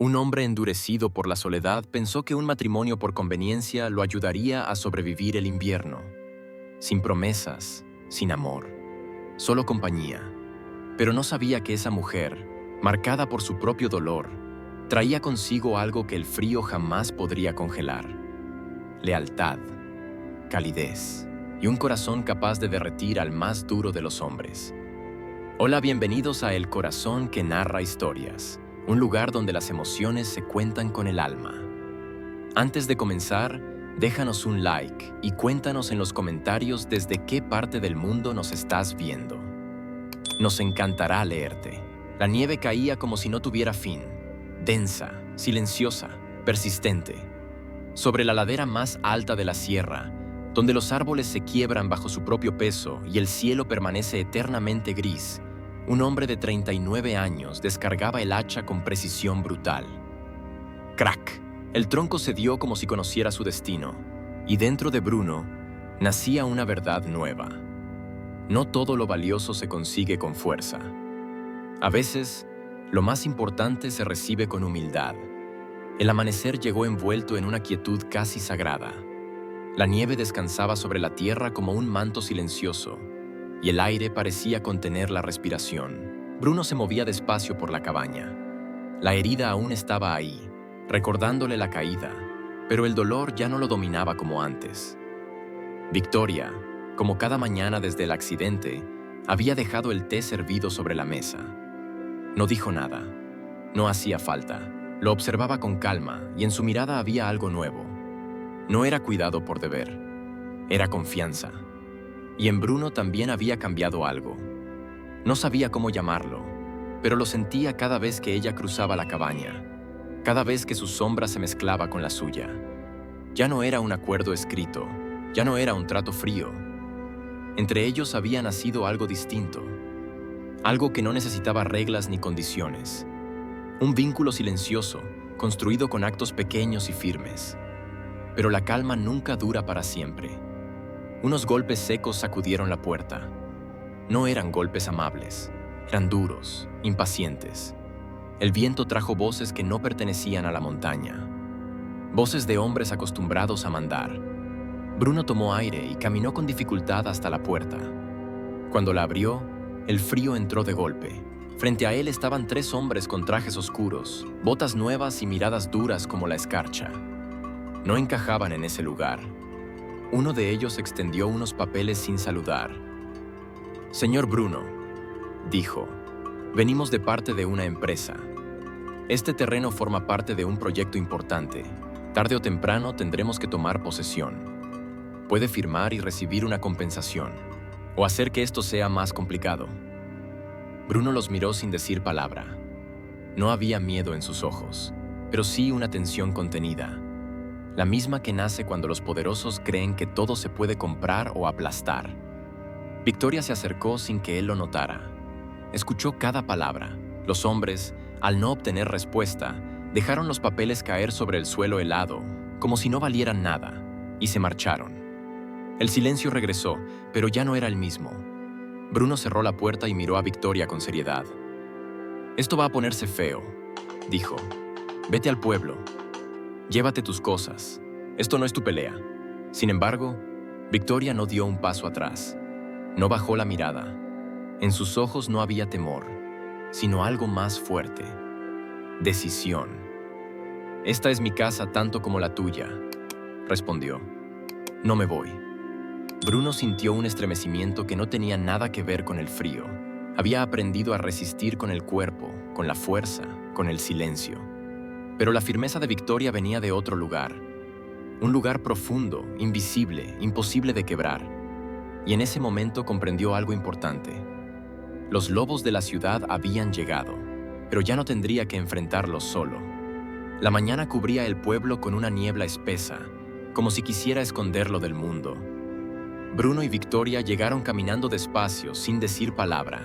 Un hombre endurecido por la soledad pensó que un matrimonio por conveniencia lo ayudaría a sobrevivir el invierno. Sin promesas, sin amor, solo compañía. Pero no sabía que esa mujer, marcada por su propio dolor, traía consigo algo que el frío jamás podría congelar: lealtad, calidez y un corazón capaz de derretir al más duro de los hombres. Hola, bienvenidos a El Corazón que narra historias, un lugar donde las emociones se cuentan con el alma. Antes de comenzar, déjanos un like y cuéntanos en los comentarios desde qué parte del mundo nos estás viendo. Nos encantará leerte. La nieve caía como si no tuviera fin, densa, silenciosa, persistente. Sobre la ladera más alta de la sierra, donde los árboles se quiebran bajo su propio peso y el cielo permanece eternamente gris, un hombre de 39 años descargaba el hacha con precisión brutal. ¡Crack! El tronco cedió como si conociera su destino, y dentro de Bruno nacía una verdad nueva. No todo lo valioso se consigue con fuerza. A veces, lo más importante se recibe con humildad. El amanecer llegó envuelto en una quietud casi sagrada. La nieve descansaba sobre la tierra como un manto silencioso, y el aire parecía contener la respiración. Bruno se movía despacio por la cabaña. La herida aún estaba ahí, recordándole la caída, pero el dolor ya no lo dominaba como antes. Victoria, como cada mañana desde el accidente, había dejado el té servido sobre la mesa. No dijo nada. No hacía falta. Lo observaba con calma y en su mirada había algo nuevo. No era cuidado por deber, era confianza. Y en Bruno también había cambiado algo. No sabía cómo llamarlo, pero lo sentía cada vez que ella cruzaba la cabaña, cada vez que su sombra se mezclaba con la suya. Ya no era un acuerdo escrito, ya no era un trato frío. Entre ellos había nacido algo distinto, algo que no necesitaba reglas ni condiciones. Un vínculo silencioso, construido con actos pequeños y firmes. Pero la calma nunca dura para siempre. Unos golpes secos sacudieron la puerta. No eran golpes amables, eran duros, impacientes. El viento trajo voces que no pertenecían a la montaña. Voces de hombres acostumbrados a mandar. Bruno tomó aire y caminó con dificultad hasta la puerta. Cuando la abrió, el frío entró de golpe. Frente a él estaban 3 hombres con trajes oscuros, botas nuevas y miradas duras como la escarcha. No encajaban en ese lugar. Uno de ellos extendió unos papeles sin saludar. «Señor Bruno», dijo, «venimos de parte de una empresa. Este terreno forma parte de un proyecto importante. Tarde o temprano tendremos que tomar posesión. Puede firmar y recibir una compensación, o hacer que esto sea más complicado». Bruno los miró sin decir palabra. No había miedo en sus ojos, pero sí una tensión contenida. La misma que nace cuando los poderosos creen que todo se puede comprar o aplastar. Victoria se acercó sin que él lo notara. Escuchó cada palabra. Los hombres, al no obtener respuesta, dejaron los papeles caer sobre el suelo helado, como si no valieran nada, y se marcharon. El silencio regresó, pero ya no era el mismo. Bruno cerró la puerta y miró a Victoria con seriedad. «Esto va a ponerse feo», dijo. «Vete al pueblo. Llévate tus cosas. Esto no es tu pelea». Sin embargo, Victoria no dio un paso atrás. No bajó la mirada. En sus ojos no había temor, sino algo más fuerte. Decisión. «Esta es mi casa tanto como la tuya», respondió. «No me voy». Bruno sintió un estremecimiento que no tenía nada que ver con el frío. Había aprendido a resistir con el cuerpo, con la fuerza, con el silencio. Pero la firmeza de Victoria venía de otro lugar. Un lugar profundo, invisible, imposible de quebrar. Y en ese momento comprendió algo importante. Los lobos de la ciudad habían llegado, pero ya no tendría que enfrentarlos solo. La mañana cubría el pueblo con una niebla espesa, como si quisiera esconderlo del mundo. Bruno y Victoria llegaron caminando despacio, sin decir palabra.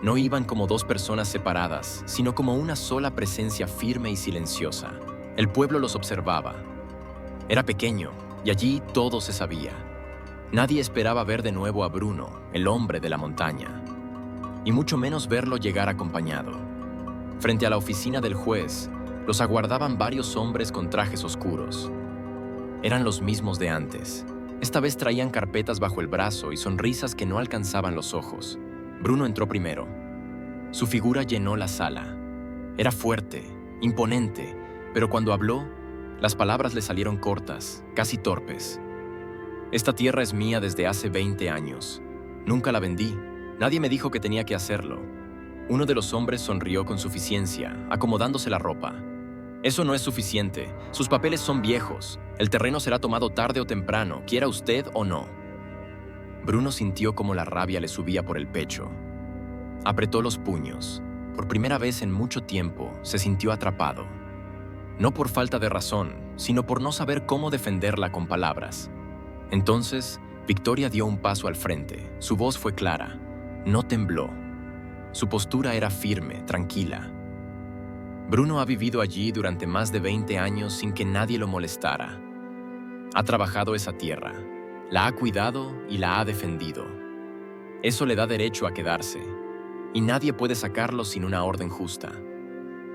No iban como 2 personas separadas, sino como una sola presencia firme y silenciosa. El pueblo los observaba. Era pequeño, y allí todo se sabía. Nadie esperaba ver de nuevo a Bruno, el hombre de la montaña, y mucho menos verlo llegar acompañado. Frente a la oficina del juez, Los aguardaban varios hombres con trajes oscuros. Eran los mismos de antes. Esta vez traían carpetas bajo el brazo y sonrisas que no alcanzaban los ojos. Bruno entró primero. Su figura llenó la sala. Era fuerte, imponente, pero cuando habló, las palabras le salieron cortas, casi torpes. Esta tierra es mía desde hace 20 años. Nunca la vendí. Nadie me dijo que tenía que hacerlo. Uno de los hombres sonrió con suficiencia, acomodándose la ropa. Eso no es suficiente. Sus papeles son viejos. El terreno será tomado tarde o temprano, quiera usted o no. Bruno sintió como la rabia le subía por el pecho. Apretó los puños. Por primera vez en mucho tiempo, se sintió atrapado. No por falta de razón, sino por no saber cómo defenderla con palabras. Entonces, Victoria dio un paso al frente. Su voz fue clara. No tembló. Su postura era firme, tranquila. Bruno ha vivido allí durante más de 20 años sin que nadie lo molestara. Ha trabajado esa tierra, la ha cuidado y la ha defendido. Eso le da derecho a quedarse, y nadie puede sacarlo sin una orden justa.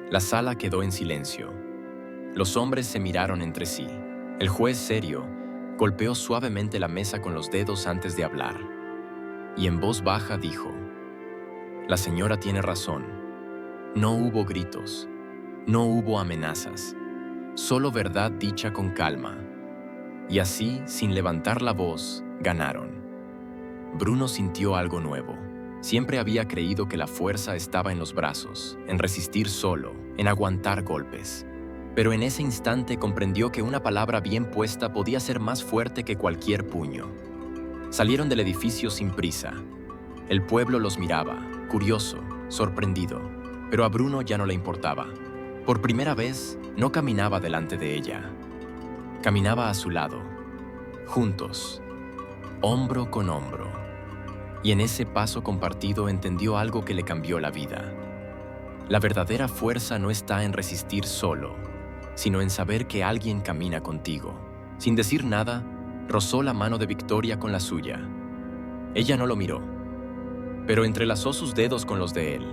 La sala quedó en silencio. Los hombres se miraron entre sí. El juez, serio, golpeó suavemente la mesa con los dedos antes de hablar. Y en voz baja dijo: «La señora tiene razón. No hubo gritos. No hubo amenazas, solo verdad dicha con calma. Y así, sin levantar la voz, ganaron». Bruno sintió algo nuevo. Siempre había creído que la fuerza estaba en los brazos, en resistir solo, en aguantar golpes. Pero en ese instante comprendió que una palabra bien puesta podía ser más fuerte que cualquier puño. Salieron del edificio sin prisa. El pueblo los miraba, curioso, sorprendido, pero a Bruno ya no le importaba. Por primera vez, no caminaba delante de ella. Caminaba a su lado, juntos, hombro con hombro. Y en ese paso compartido entendió algo que le cambió la vida. La verdadera fuerza no está en resistir solo, sino en saber que alguien camina contigo. Sin decir nada, rozó la mano de Victoria con la suya. Ella no lo miró, pero entrelazó sus dedos con los de él.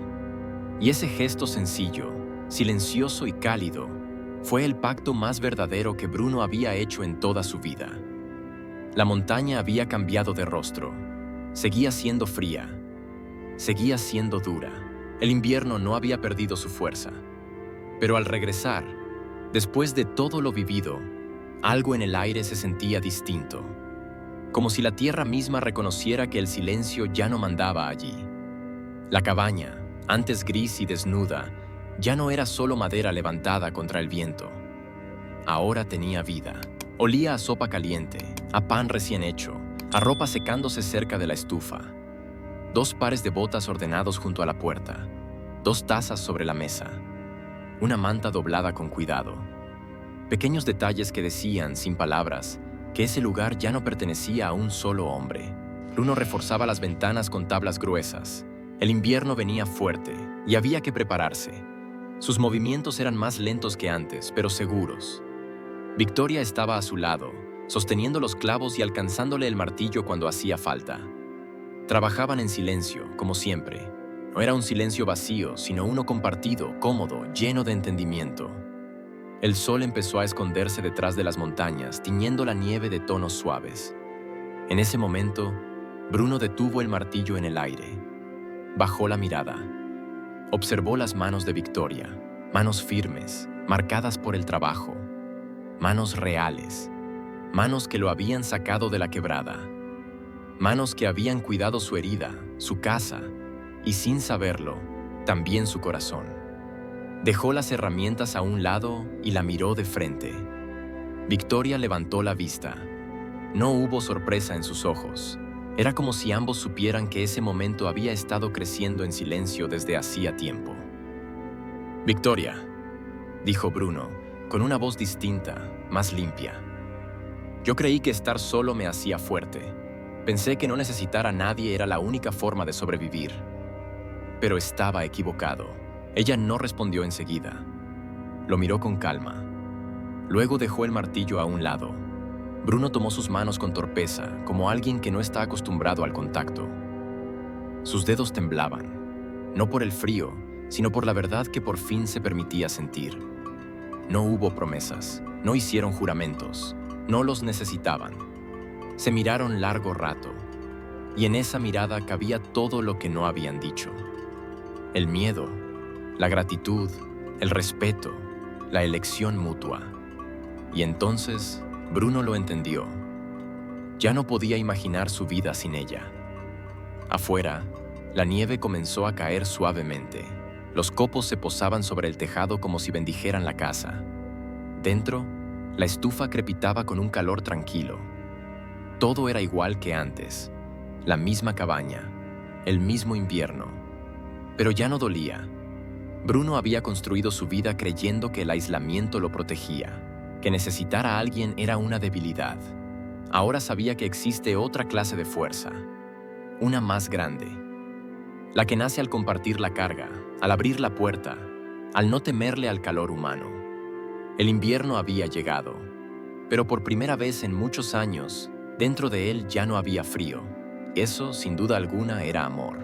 Y ese gesto sencillo, silencioso y cálido, fue el pacto más verdadero que Bruno había hecho en toda su vida. La montaña había cambiado de rostro. Seguía siendo fría. Seguía siendo dura. El invierno no había perdido su fuerza. Pero al regresar, después de todo lo vivido, algo en el aire se sentía distinto. Como si la tierra misma reconociera que el silencio ya no mandaba allí. La cabaña, antes gris y desnuda, ya no era solo madera levantada contra el viento. Ahora tenía vida. Olía a sopa caliente, a pan recién hecho, a ropa secándose cerca de la estufa. 2 pares de botas ordenados junto a la puerta, 2 tazas sobre la mesa, una manta doblada con cuidado. Pequeños detalles que decían, sin palabras, que ese lugar ya no pertenecía a un solo hombre. Bruno reforzaba las ventanas con tablas gruesas. El invierno venía fuerte y había que prepararse. Sus movimientos eran más lentos que antes, pero seguros. Victoria estaba a su lado, sosteniendo los clavos y alcanzándole el martillo cuando hacía falta. Trabajaban en silencio, como siempre. No era un silencio vacío, sino uno compartido, cómodo, lleno de entendimiento. El sol empezó a esconderse detrás de las montañas, tiñendo la nieve de tonos suaves. En ese momento, Bruno detuvo el martillo en el aire. Bajó la mirada. Observó las manos de Victoria, manos firmes, marcadas por el trabajo, manos reales, manos que lo habían sacado de la quebrada, manos que habían cuidado su herida, su casa y, sin saberlo, también su corazón. Dejó las herramientas a un lado y la miró de frente. Victoria levantó la vista. No hubo sorpresa en sus ojos. Era como si ambos supieran que ese momento había estado creciendo en silencio desde hacía tiempo. «Victoria», dijo Bruno, con una voz distinta, más limpia. «Yo creí que estar solo me hacía fuerte. Pensé que no necesitar a nadie era la única forma de sobrevivir. Pero estaba equivocado». Ella no respondió enseguida. Lo miró con calma. Luego dejó el martillo a un lado. Bruno tomó sus manos con torpeza, como alguien que no está acostumbrado al contacto. Sus dedos temblaban, no por el frío, sino por la verdad que por fin se permitía sentir. No hubo promesas, no hicieron juramentos, no los necesitaban. Se miraron largo rato, y en esa mirada cabía todo lo que no habían dicho. El miedo, la gratitud, el respeto, la elección mutua. Y entonces, Bruno lo entendió. Ya no podía imaginar su vida sin ella. Afuera, la nieve comenzó a caer suavemente. Los copos se posaban sobre el tejado como si bendijeran la casa. Dentro, la estufa crepitaba con un calor tranquilo. Todo era igual que antes. La misma cabaña, el mismo invierno. Pero ya no dolía. Bruno había construido su vida creyendo que el aislamiento lo protegía, que necesitar a alguien era una debilidad. Ahora sabía que existe otra clase de fuerza, una más grande, la que nace al compartir la carga, al abrir la puerta, al no temerle al calor humano. El invierno había llegado, pero por primera vez en muchos años, dentro de él ya no había frío. Eso, sin duda alguna, era amor.